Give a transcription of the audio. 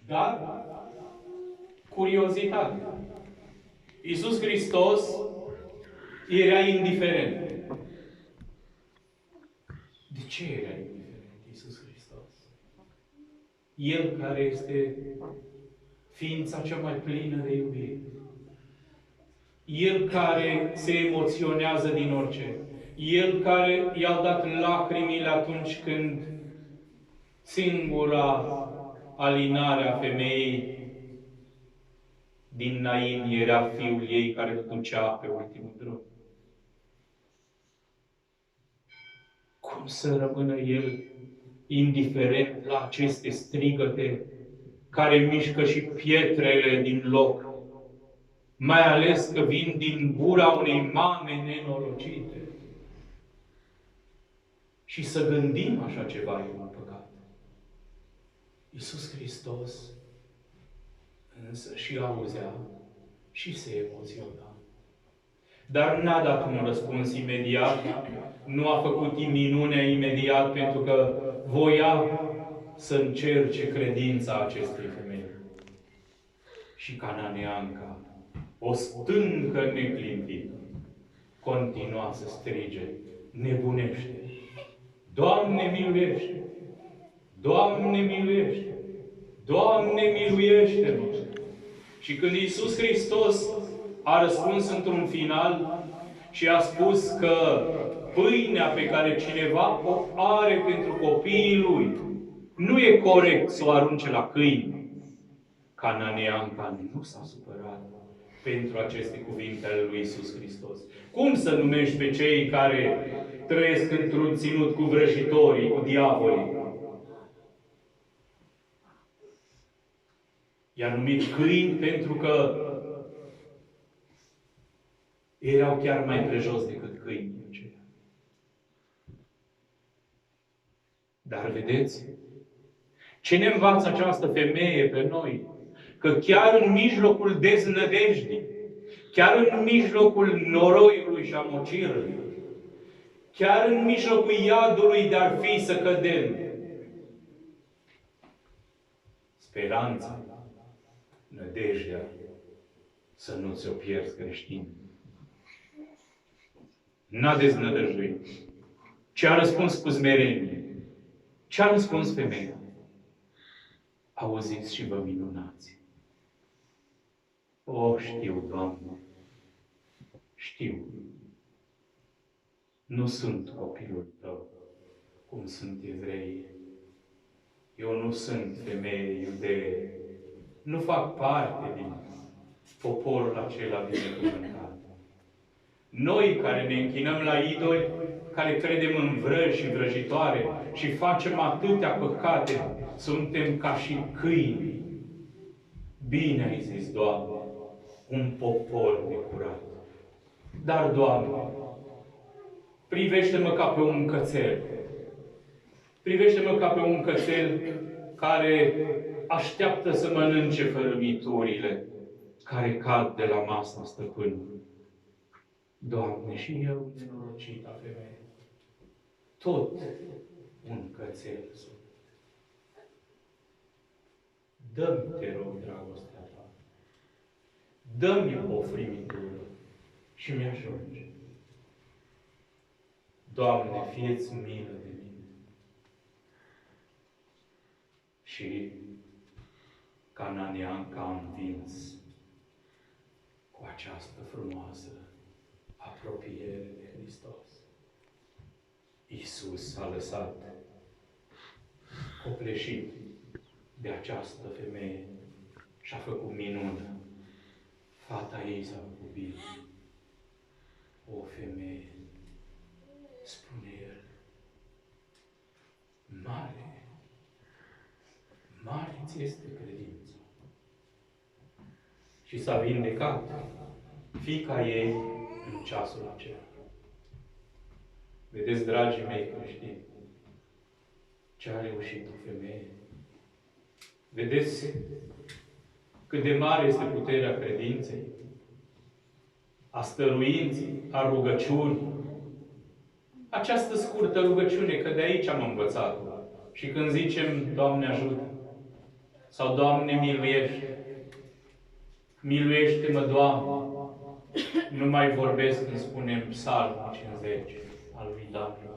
Dar curiozitate. Iisus Hristos era indiferent. De ce era indiferent Iisus Hristos? El care este ființa cea mai plină de iubire. El care se emoționează din orice. El care i-a dat lacrimile atunci când singura alinare a femeii din Nain era fiul ei care îl ducea pe ultimul drum. Cum să rămână el indiferent la aceste strigăte care mișcă și pietrele din loc? Mai ales că vin din gura unei mame nenorocite. Și să gândim așa ceva e un păcat. Iisus Hristos însă și auzea și se emoționa. Dar n-a dat un răspuns imediat, nu a făcut minunea imediat pentru că voia să încerce credința acestei femei. Și cananeanca, o stâncă neclintită, continua să strige, nebunește. Doamne, miluiește! Doamne, miluiește! Doamne, miluiește-mă! Și când Iisus Hristos a răspuns într-un final și a spus că pâinea pe care cineva o are pentru copiii lui nu e corect să o arunce la câini, cananeanca nu s-a supărat pentru aceste cuvinte ale lui Iisus Hristos. Cum să numești pe cei care trăiesc într-un ținut cu vrăjitorii, cu diavolii? I-a numit câini pentru că erau chiar mai prejos decât câinii aceia. Dar vedeți? Ce ne învață această femeie pe noi? Că chiar în mijlocul deznădejdii, chiar în mijlocul noroiului și amocirului, chiar în mijlocul iadului de-ar fi să cădem, speranța, nădejdea, să nu ți-o pierzi creștin. N-a deznădăjduit. Ce a răspuns cu smerenie? Ce a răspuns femeia? Auziți și vă minunați. O, știu, Doamne, știu. Nu sunt copilul Tău, cum sunt evreii. Eu nu sunt femeie iudee. Nu fac parte din poporul acela binecuvântat. Noi care ne închinăm la idoli, care credem în vrăji și vrăjitoare și facem atâtea păcate, suntem ca și câini. Bine ai zis, Doamne, un popor necurat. Dar, Doamne, privește-mă ca pe un cățel. Privește-mă ca pe un cățel care așteaptă să mănânce fărâmiturile care cad de la masa stăpânului. Doamne, și eu, nenorocita femeie, tot un cățel sunt. Dă-mi, te rog, dragostea Ta. Dă-mi o frimitură și mi-ajunge. Doamne, fie-ți milă de mine. Și cananeanca a învins cu această frumoasă apropiere de Hristos. Iisus a lăsat copleșit de această femeie și a făcut minună. Fata ei s-a făcut bine. O femeie, spune el, mare, mare ți este credința. Și s-a vindecat fiica ei în ceasul acela. Vedeți, dragii mei creștini, ce a reușit o femeie? Vedeți cât de mare este puterea credinței, a stăruinței, a rugăciunii. Această scurtă rugăciune, că de aici am învățat. Și când zicem, Doamne ajută, Sau Doamne, miluiește! Miluiește-mă, Doamne! Nu mai vorbesc când spunem Psalmul 50 al lui David.